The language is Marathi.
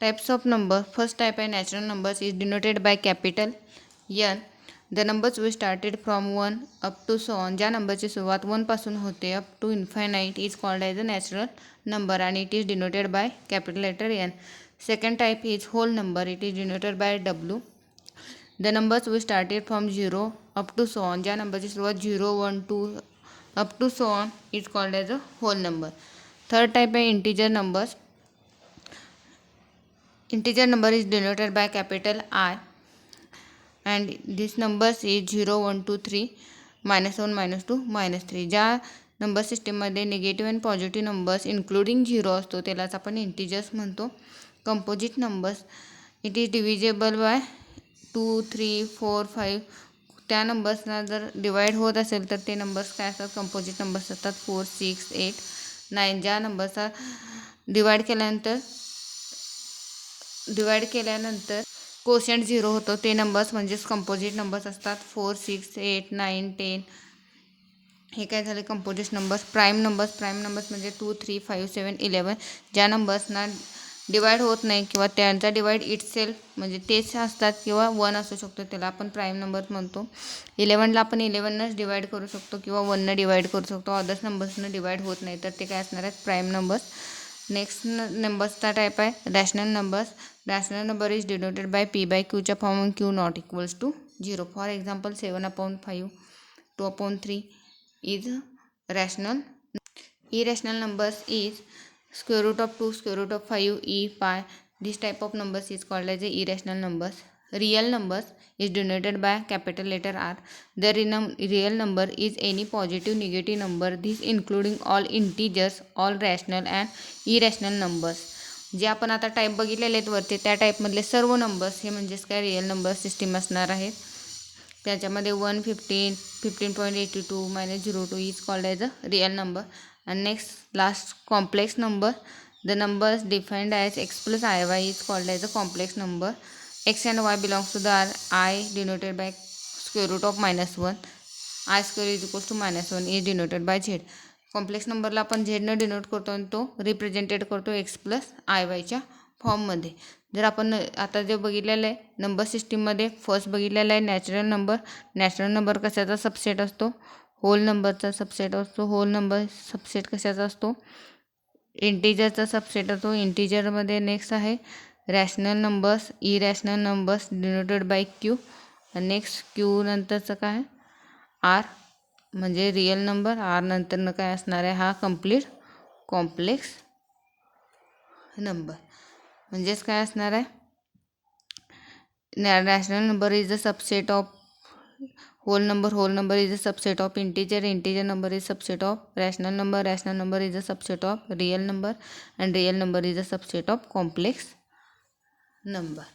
Types of number. First type is natural numbers is denoted by capital N. The numbers we started from 1 up to so on. ज्या नंबरची सुरुवात 1 पासून होते up to infinite is called as a natural number and it is denoted by capital letter N. Second type is whole number. It is denoted by W. The numbers we started from 0 up to so on. ज्या नंबरची सुरुवात 0, 1, 2 up to so on is called as a whole number. Third type is integer numbers. Integer number is denoted by capital I and this numbers is 0, 1, 2, 3, -1, -2, -3. ज्या नंबर सिस्टीममध्ये निगेटिव्ह आणि पॉझिटिव्ह नंबर्स इन्क्लुडिंग 0 असतो त्यालाच आपण इंटिजर्स म्हणतो. Composite numbers it is divisible by 2, 3, 4, 5. त्या नंबर्सना जर डिवाइड होत असेल तर ते नंबर्स काय असतात, कंपोजिट नंबर्स असतात. 4, 6, 8, 9. ज्या नंबरचा डिवाइड केल्यानंतर कोशंट 0 होतो ते नंबर्स म्हणजेच कंपोजिट नंबर्स असतात. 4, 6, 8, 9, 10 हे काय झाले कंपोजिट नंबर्स. प्राईम नंबर्स म्हणजे 2, 3, 5, 7, 11. ज्या नंबर्सना डिवाइड होत नाही किंवा त्यांचा डिवाइड इटसेल्फ म्हणजे तेच असतात किंवा 1 असू शकतो त्याला आपण प्राईम नंबर्स म्हणतो. 11ला आपण 11नंच डिवाइड करू शकतो किंवा 1नं डिवाइड करू शकतो. अदर्स नंबर्सनं डिवाइड होत नाही तर ते काय असणार आहेत, प्राईम नंबर्स. नेक्स्ट नंबर्सचा टाईप आहे rational numbers. Rational number is denoted by P by Qच्या form Q not equals to 0. For example 7/5, 2/3 is rational. Irrational numbers is square root of 2, square root of 5, e, pi. This type of numbers is called as irrational numbers. Real numbers is denoted by capital letter R. The real number is any positive negative number. This including all integers, all rational and irrational numbers. जे आपण आता टाईप बघितलेले आहेत वरती त्या टाईपमधले सर्व नंबर्स हे म्हणजेच काय रिअल नंबर सिस्टीम असणार आहेत. त्याच्यामध्ये 1, 15, 15.82 -02 is called as a real number. And next last complex number. The numbers defined as x plus iy is called as a complex number. X and y belongs to the I denoted by square root of -1. I square is equals to -1 is denoted by z. Complex नंबरला आपण झेडनं डिनोट करतो आणि तो रिप्रेझेंटेड करतो x प्लस iy फॉर्ममध्ये. जर आपण आता जे बघितलेलं आहे नंबर सिस्टीममध्ये फर्स्ट बघितलेलं आहे नॅचरल नंबर. नॅचरल नंबर कशाचा सबसेट असतो, होल नंबरचा सबसेट असतो. होल नंबर सबसेट कशाचा असतो, इंटिजरचा सबसेट असतो. इंटिजरमध्ये नेक्स्ट आहे rational numbers, irrational numbers denoted by Q. Next Q नंतरचं काय आहे R म्हणजे रिअल नंबर. R नंतरनं काय असणार आहे हा कंप्लीट कॉम्प्लेक्स नंबर. म्हणजेच काय असणार आहे rational number is a subset of whole number is a subset of integer number is subset of rational number is a subset of real number and real number is a subset of complex number.